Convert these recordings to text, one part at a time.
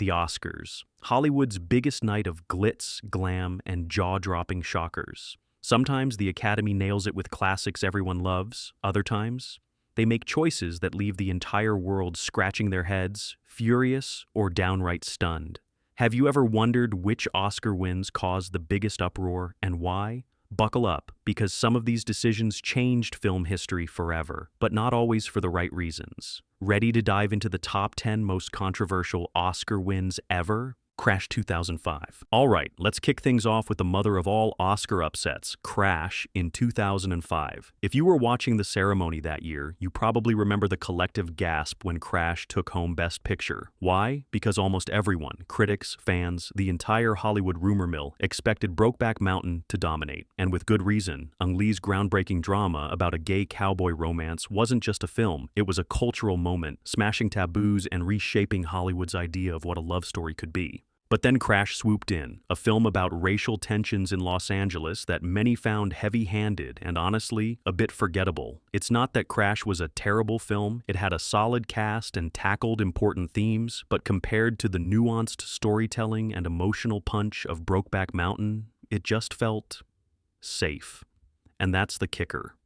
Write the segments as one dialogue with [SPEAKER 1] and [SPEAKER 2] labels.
[SPEAKER 1] The Oscars, Hollywood's biggest night of glitz, glam, and jaw-dropping shockers. Sometimes the Academy nails it with classics everyone loves. Other times, they make choices that leave the entire world scratching their heads, furious, or downright stunned. Have you ever wondered which Oscar wins caused the biggest uproar and why? Buckle up, because some of these decisions changed film history forever, but not always for the right reasons. Ready to dive into the top 10 most controversial Oscar wins ever? Crash 2005. All right, let's kick things off with the mother of all Oscar upsets, Crash in 2005. If you were watching the ceremony that year, you probably remember the collective gasp when Crash took home Best Picture. Why? Because almost everyone, critics, fans, the entire Hollywood rumor mill, expected Brokeback Mountain to dominate. And with good reason. Ang Lee's groundbreaking drama about a gay cowboy romance wasn't just a film, it was a cultural moment, smashing taboos and reshaping Hollywood's idea of what a love story could be. But then Crash swooped in, a film about racial tensions in Los Angeles that many found heavy-handed and honestly, a bit forgettable. It's not that Crash was a terrible film, it had a solid cast and tackled important themes, but compared to the nuanced storytelling and emotional punch of Brokeback Mountain, it just felt safe. And that's the kicker.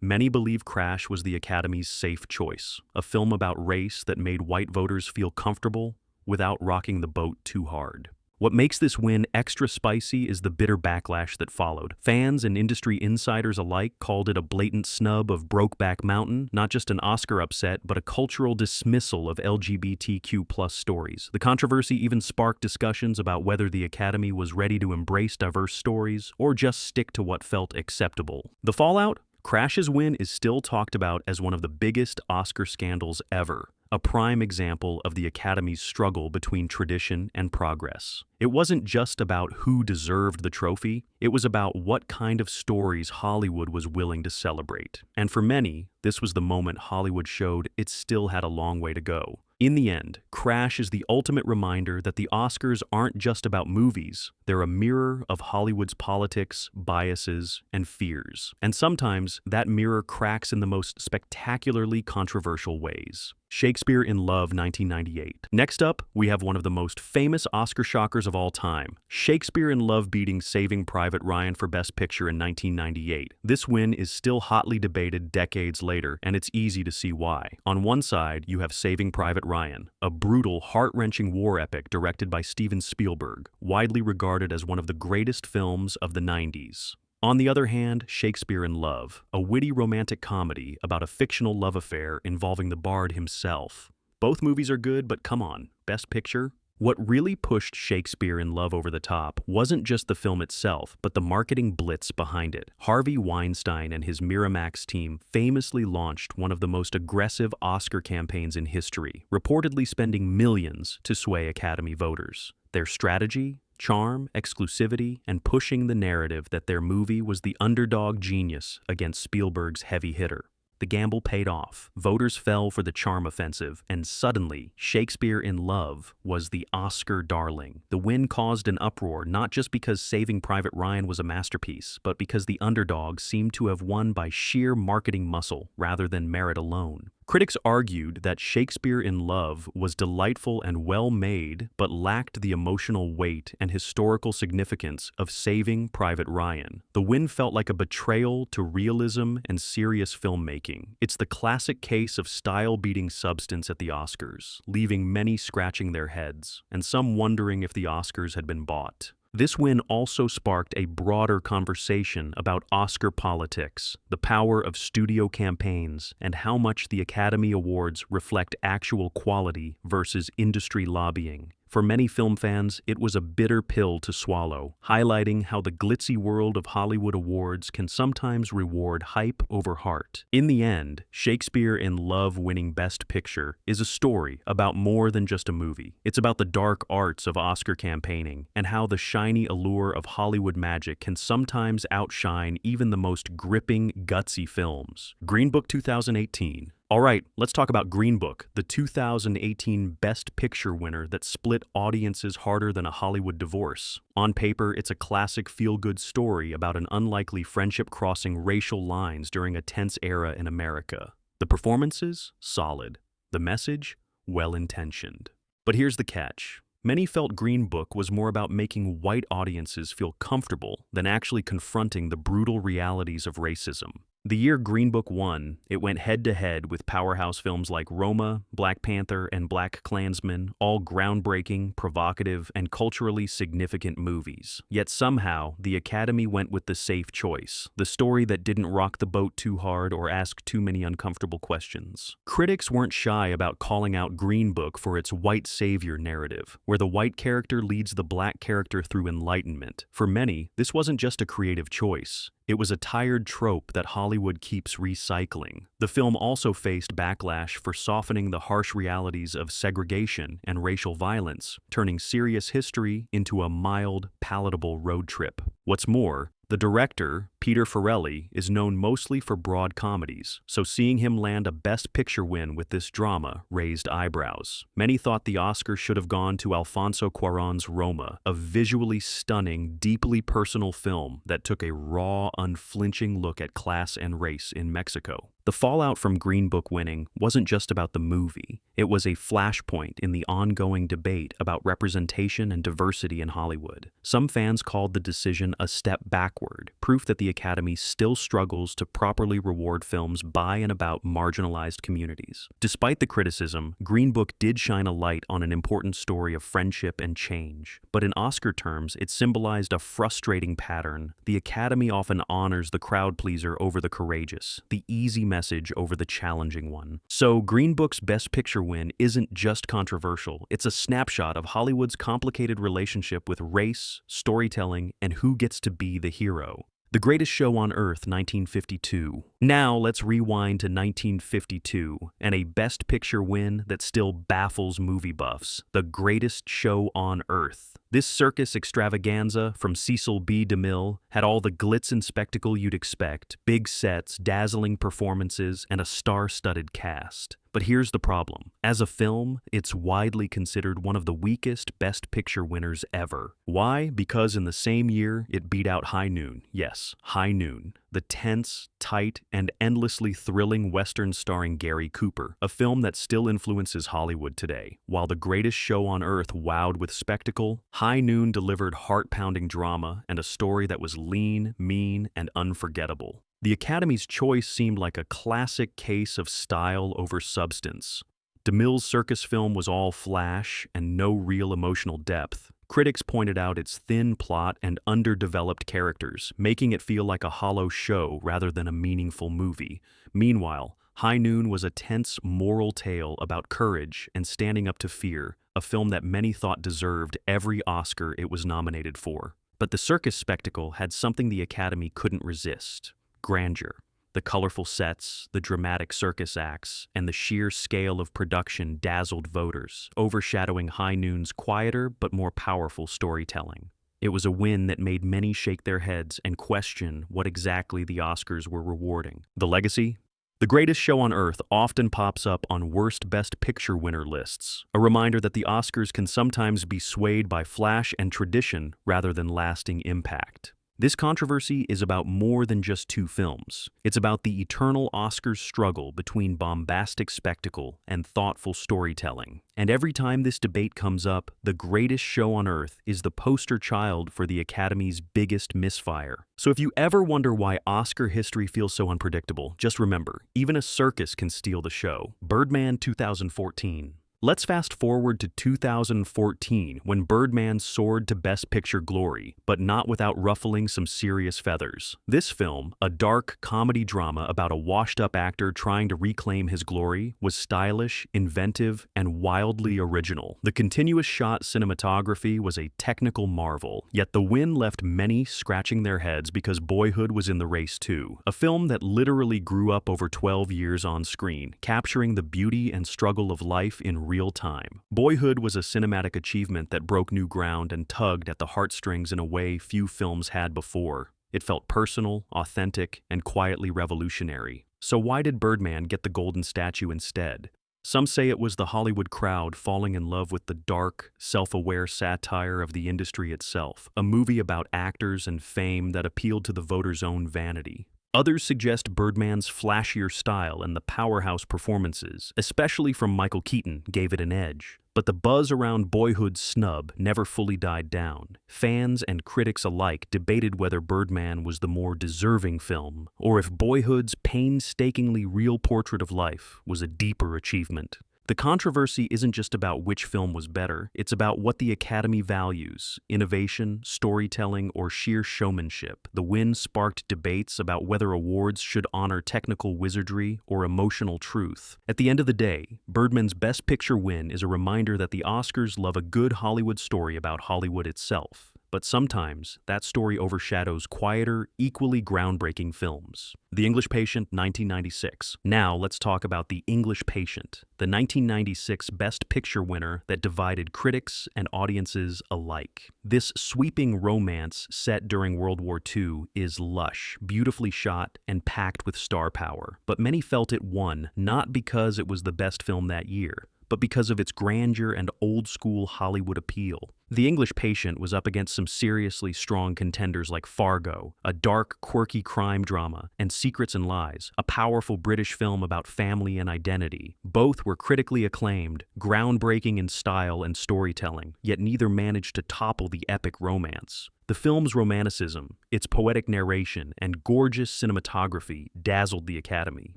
[SPEAKER 1] Many believe Crash was the Academy's safe choice, a film about race that made white voters feel comfortable without rocking the boat too hard. What makes this win extra spicy is the bitter backlash that followed. Fans and industry insiders alike called it a blatant snub of Brokeback Mountain, not just an Oscar upset, but a cultural dismissal of LGBTQ+ stories. The controversy even sparked discussions about whether the Academy was ready to embrace diverse stories or just stick to what felt acceptable. The fallout? Crash's win is still talked about as one of the biggest Oscar scandals ever. A prime example of the Academy's struggle between tradition and progress. It wasn't just about who deserved the trophy, it was about what kind of stories Hollywood was willing to celebrate. And for many, this was the moment Hollywood showed it still had a long way to go. In the end, Crash is the ultimate reminder that the Oscars aren't just about movies, they're a mirror of Hollywood's politics, biases, and fears. And sometimes that mirror cracks in the most spectacularly controversial ways. Shakespeare in Love, 1998. Next up, we have one of the most famous Oscar shockers of all time. Shakespeare in Love beating Saving Private Ryan for Best Picture in 1998. This win is still hotly debated decades later, and it's easy to see why. On one side, you have Saving Private Ryan, a brutal, heart-wrenching war epic directed by Steven Spielberg, widely regarded as one of the greatest films of the 90s. On the other hand, Shakespeare in Love, a witty romantic comedy about a fictional love affair involving the bard himself. Both movies are good, but come on, Best Picture? What really pushed Shakespeare in Love over the top wasn't just the film itself, but the marketing blitz behind it. Harvey Weinstein and his Miramax team famously launched one of the most aggressive Oscar campaigns in history, reportedly spending millions to sway Academy voters. Their strategy? Charm, exclusivity, and pushing the narrative that their movie was the underdog genius against Spielberg's heavy hitter. The gamble paid off. Voters fell for the charm offensive, and suddenly, Shakespeare in Love was the Oscar darling. The win caused an uproar not just because Saving Private Ryan was a masterpiece, but because the underdog seemed to have won by sheer marketing muscle rather than merit alone. Critics argued that Shakespeare in Love was delightful and well-made, but lacked the emotional weight and historical significance of Saving Private Ryan. The win felt like a betrayal to realism and serious filmmaking. It's the classic case of style beating substance at the Oscars, leaving many scratching their heads, and some wondering if the Oscars had been bought. This win also sparked a broader conversation about Oscar politics, the power of studio campaigns, and how much the Academy Awards reflect actual quality versus industry lobbying. For many film fans, it was a bitter pill to swallow, highlighting how the glitzy world of Hollywood awards can sometimes reward hype over heart. In the end, Shakespeare in Love winning Best Picture is a story about more than just a movie. It's about the dark arts of Oscar campaigning and how the shiny allure of Hollywood magic can sometimes outshine even the most gripping, gutsy films. Green Book 2018. All right, let's talk about Green Book, the 2018 Best Picture winner that split audiences harder than a Hollywood divorce. On paper, it's a classic feel-good story about an unlikely friendship crossing racial lines during a tense era in America. The performances? Solid. The message? Well-intentioned. But here's the catch. Many felt Green Book was more about making white audiences feel comfortable than actually confronting the brutal realities of racism. The year Green Book won, it went head-to-head with powerhouse films like Roma, Black Panther, and Black Klansman, all groundbreaking, provocative, and culturally significant movies. Yet somehow, the Academy went with the safe choice, the story that didn't rock the boat too hard or ask too many uncomfortable questions. Critics weren't shy about calling out Green Book for its white savior narrative, where the white character leads the black character through enlightenment. For many, this wasn't just a creative choice. It was a tired trope that Hollywood keeps recycling. The film also faced backlash for softening the harsh realities of segregation and racial violence, turning serious history into a mild, palatable road trip. What's more, the director, Peter Farrelly, is known mostly for broad comedies, so seeing him land a Best Picture win with this drama raised eyebrows. Many thought the Oscar should have gone to Alfonso Cuarón's Roma, a visually stunning, deeply personal film that took a raw, unflinching look at class and race in Mexico. The fallout from Green Book winning wasn't just about the movie. It was a flashpoint in the ongoing debate about representation and diversity in Hollywood. Some fans called the decision a step backward, proof that the Academy still struggles to properly reward films by and about marginalized communities. Despite the criticism, Green Book did shine a light on an important story of friendship and change. But in Oscar terms, it symbolized a frustrating pattern. The Academy often honors the crowd pleaser over the courageous, the easy message over the challenging one. So Green Book's Best Picture win isn't just controversial, it's a snapshot of Hollywood's complicated relationship with race, storytelling, and who gets to be the hero. The Greatest Show on Earth, 1952. Now let's rewind to 1952 and a Best Picture win that still baffles movie buffs. The Greatest Show on Earth. This circus extravaganza from Cecil B. DeMille had all the glitz and spectacle you'd expect, big sets, dazzling performances, and a star-studded cast. But here's the problem. As a film, it's widely considered one of the weakest Best Picture winners ever. Why? Because in the same year, it beat out High Noon. Yes, High Noon. The tense, tight, and endlessly thrilling Western starring Gary Cooper, a film that still influences Hollywood today. While The Greatest Show on Earth wowed with spectacle, High Noon delivered heart-pounding drama and a story that was lean, mean, and unforgettable. The Academy's choice seemed like a classic case of style over substance. DeMille's Circus film was all flash and no real emotional depth. Critics pointed out its thin plot and underdeveloped characters, making it feel like a hollow show rather than a meaningful movie. Meanwhile, High Noon was a tense moral tale about courage and standing up to fear, a film that many thought deserved every Oscar it was nominated for. But the circus spectacle had something the Academy couldn't resist: grandeur. The colorful sets, the dramatic circus acts, and the sheer scale of production dazzled voters, overshadowing High Noon's quieter but more powerful storytelling. It was a win that made many shake their heads and question what exactly the Oscars were rewarding. The legacy? The Greatest Show on Earth often pops up on worst Best Picture winner lists, a reminder that the Oscars can sometimes be swayed by flash and tradition rather than lasting impact. This controversy is about more than just two films. It's about the eternal Oscars struggle between bombastic spectacle and thoughtful storytelling. And every time this debate comes up, The Greatest Show on Earth is the poster child for the Academy's biggest misfire. So if you ever wonder why Oscar history feels so unpredictable, just remember, even a circus can steal the show. Birdman 2014. Let's fast forward to 2014, when Birdman soared to Best Picture glory, but not without ruffling some serious feathers. This film, a dark comedy drama about a washed-up actor trying to reclaim his glory, was stylish, inventive, and wildly original. The continuous shot cinematography was a technical marvel, yet the win left many scratching their heads because Boyhood was in the race too. A film that literally grew up over 12 years on screen, capturing the beauty and struggle of life in real time. Boyhood was a cinematic achievement that broke new ground and tugged at the heartstrings in a way few films had before. It felt personal, authentic, and quietly revolutionary. So why did Birdman get the golden statue instead? Some say it was the Hollywood crowd falling in love with the dark, self-aware satire of the industry itself, a movie about actors and fame that appealed to the voters' own vanity. Others suggest Birdman's flashier style and the powerhouse performances, especially from Michael Keaton, gave it an edge. But the buzz around Boyhood's snub never fully died down. Fans and critics alike debated whether Birdman was the more deserving film, or if Boyhood's painstakingly real portrait of life was a deeper achievement. The controversy isn't just about which film was better, it's about what the Academy values: innovation, storytelling, or sheer showmanship. The win sparked debates about whether awards should honor technical wizardry or emotional truth. At the end of the day, Birdman's Best Picture win is a reminder that the Oscars love a good Hollywood story about Hollywood itself. But sometimes that story overshadows quieter, equally groundbreaking films. The English Patient, 1996. Now let's talk about The English Patient, the 1996 Best Picture winner that divided critics and audiences alike. This sweeping romance set during World War II is lush, beautifully shot, and packed with star power. But many felt it won not because it was the best film that year, but because of its grandeur and old-school Hollywood appeal. The English Patient was up against some seriously strong contenders like Fargo, a dark, quirky crime drama, and Secrets and Lies, a powerful British film about family and identity. Both were critically acclaimed, groundbreaking in style and storytelling, yet neither managed to topple the epic romance. The film's romanticism, its poetic narration, and gorgeous cinematography dazzled the Academy,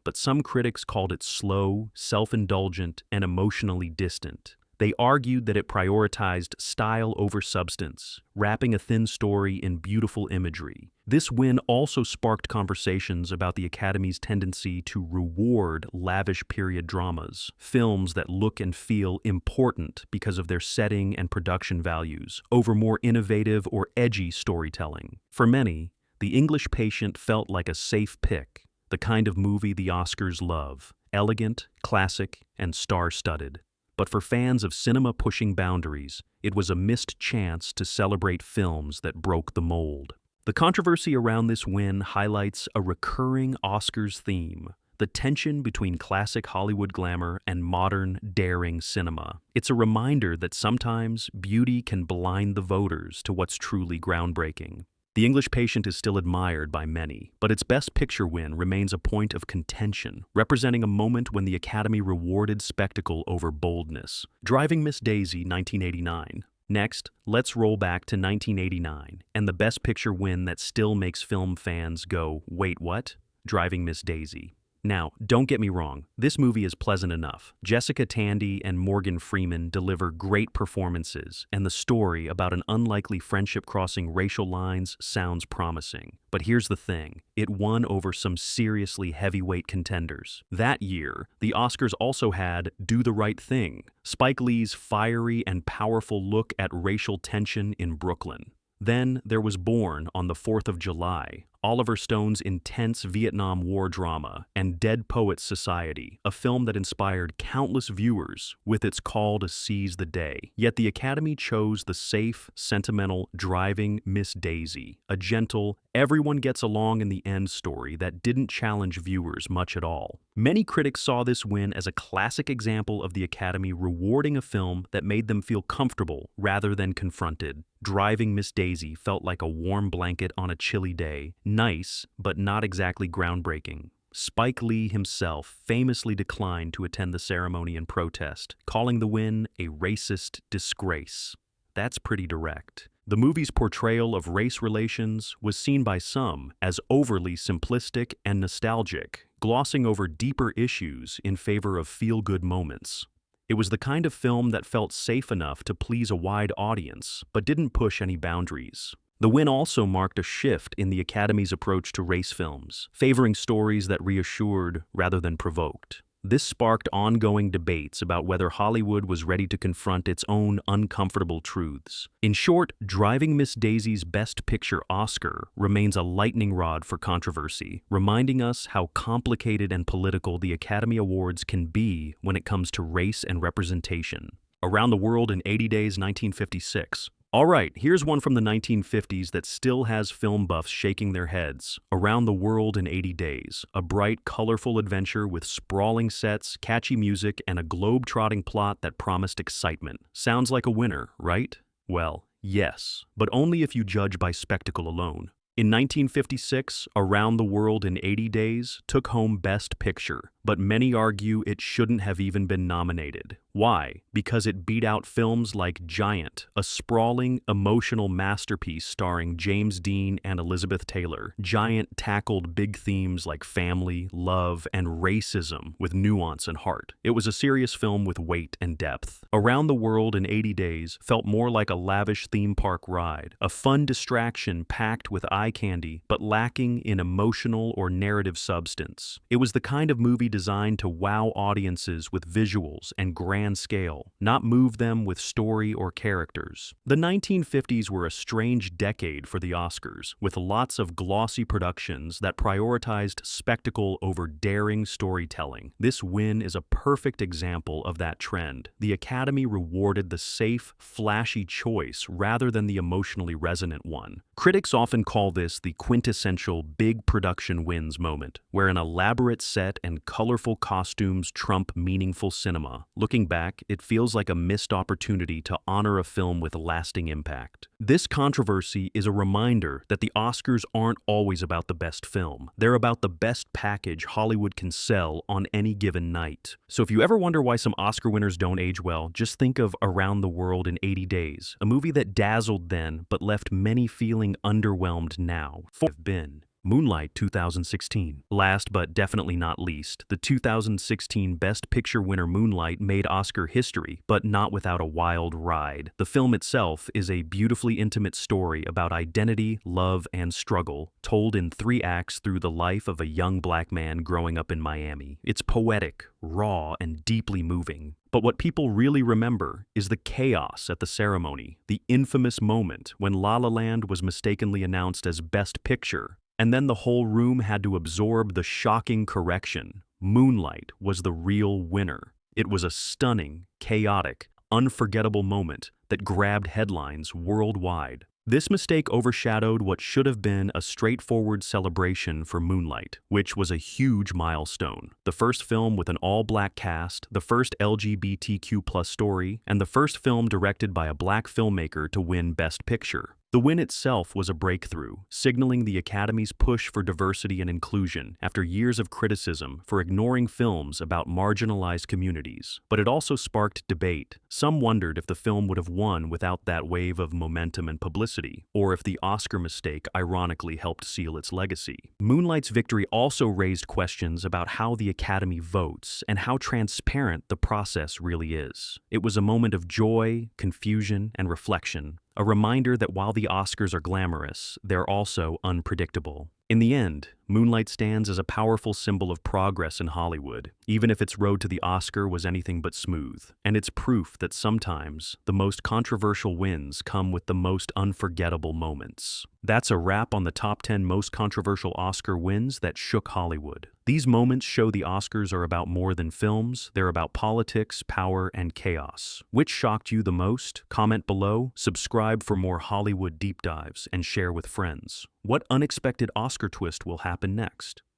[SPEAKER 1] but some critics called it slow, self-indulgent, and emotionally distant. They argued that it prioritized style over substance, wrapping a thin story in beautiful imagery. This win also sparked conversations about the Academy's tendency to reward lavish period dramas, films that look and feel important because of their setting and production values, over more innovative or edgy storytelling. For many, The English Patient felt like a safe pick, the kind of movie the Oscars love: elegant, classic, and star-studded. But for fans of cinema pushing boundaries, it was a missed chance to celebrate films that broke the mold. The controversy around this win highlights a recurring Oscars theme: the tension between classic Hollywood glamour and modern, daring cinema. It's a reminder that sometimes beauty can blind the voters to what's truly groundbreaking. The English Patient is still admired by many, but its Best Picture win remains a point of contention, representing a moment when the Academy rewarded spectacle over boldness. Driving Miss Daisy, 1989. Next, let's roll back to 1989, and the Best Picture win that still makes film fans go, "Wait, what?" Driving Miss Daisy. Now, don't get me wrong, this movie is pleasant enough. Jessica Tandy and Morgan Freeman deliver great performances, and the story about an unlikely friendship crossing racial lines sounds promising. But here's the thing, it won over some seriously heavyweight contenders. That year, the Oscars also had Do the Right Thing, Spike Lee's fiery and powerful look at racial tension in Brooklyn. Then there was Born on the 4th of July, Oliver Stone's intense Vietnam War drama, and Dead Poets Society, a film that inspired countless viewers with its call to seize the day. Yet the Academy chose the safe, sentimental Driving Miss Daisy, a gentle, everyone gets along in the end story that didn't challenge viewers much at all. Many critics saw this win as a classic example of the Academy rewarding a film that made them feel comfortable rather than confronted. Driving Miss Daisy felt like a warm blanket on a chilly day, nice, but not exactly groundbreaking. Spike Lee himself famously declined to attend the ceremony in protest, calling the win a racist disgrace. That's pretty direct. The movie's portrayal of race relations was seen by some as overly simplistic and nostalgic, glossing over deeper issues in favor of feel-good moments. It was the kind of film that felt safe enough to please a wide audience, but didn't push any boundaries. The win also marked a shift in the Academy's approach to race films, favoring stories that reassured rather than provoked. This sparked ongoing debates about whether Hollywood was ready to confront its own uncomfortable truths. In short, Driving Miss Daisy's Best Picture Oscar remains a lightning rod for controversy, reminding us how complicated and political the Academy Awards can be when it comes to race and representation. Around the World in 80 Days, 1956. All right, here's one from the 1950s that still has film buffs shaking their heads. Around the World in 80 Days, a bright, colorful adventure with sprawling sets, catchy music, and a globe-trotting plot that promised excitement. Sounds like a winner, right? Well, yes, but only if you judge by spectacle alone. In 1956, Around the World in 80 Days took home Best Picture, but many argue it shouldn't have even been nominated. Why? Because it beat out films like Giant, a sprawling, emotional masterpiece starring James Dean and Elizabeth Taylor. Giant tackled big themes like family, love, and racism with nuance and heart. It was a serious film with weight and depth. Around the World in 80 Days felt more like a lavish theme park ride, a fun distraction packed with eye candy, but lacking in emotional or narrative substance. It was the kind of movie designed to wow audiences with visuals and grand scale, not move them with story or characters. The 1950s were a strange decade for the Oscars, with lots of glossy productions that prioritized spectacle over daring storytelling. This win is a perfect example of that trend. The Academy rewarded the safe, flashy choice rather than the emotionally resonant one. Critics often call this the quintessential big production wins moment, where an elaborate set and colorful costumes trump meaningful cinema. Looking back, it feels like a missed opportunity to honor a film with lasting impact. This controversy is a reminder that the Oscars aren't always about the best film. They're about the best package Hollywood can sell on any given night. So if you ever wonder why some Oscar winners don't age well, just think of Around the World in 80 Days, a movie that dazzled then but left many feeling underwhelmed now. Have been Moonlight 2016. Last but definitely not least, the 2016 Best Picture winner Moonlight made Oscar history, but not without a wild ride. The film itself is a beautifully intimate story about identity, love, and struggle, told in 3 acts through the life of a young black man growing up in Miami. It's poetic, raw, and deeply moving. But what people really remember is the chaos at the ceremony, the infamous moment when La La Land was mistakenly announced as Best Picture, and then the whole room had to absorb the shocking correction. Moonlight was the real winner. It was a stunning, chaotic, unforgettable moment that grabbed headlines worldwide. This mistake overshadowed what should have been a straightforward celebration for Moonlight, which was a huge milestone. The first film with an all-black cast, the first LGBTQ+ story, and the first film directed by a black filmmaker to win Best Picture. The win itself was a breakthrough, signaling the Academy's push for diversity and inclusion after years of criticism for ignoring films about marginalized communities. But it also sparked debate. Some wondered if the film would have won without that wave of momentum and publicity, or if the Oscar mistake ironically helped seal its legacy. Moonlight's victory also raised questions about how the Academy votes and how transparent the process really is. It was a moment of joy, confusion, and reflection. A reminder that while the Oscars are glamorous, they're also unpredictable. In the end, Moonlight stands as a powerful symbol of progress in Hollywood, even if its road to the Oscar was anything but smooth. And it's proof that sometimes the most controversial wins come with the most unforgettable moments. That's a wrap on the top 10 most controversial Oscar wins that shook Hollywood. These moments show the Oscars are about more than films, they're about politics, power, and chaos. Which shocked you the most? Comment below, subscribe for more Hollywood deep dives, and share with friends. What unexpected Oscar twist will happen next?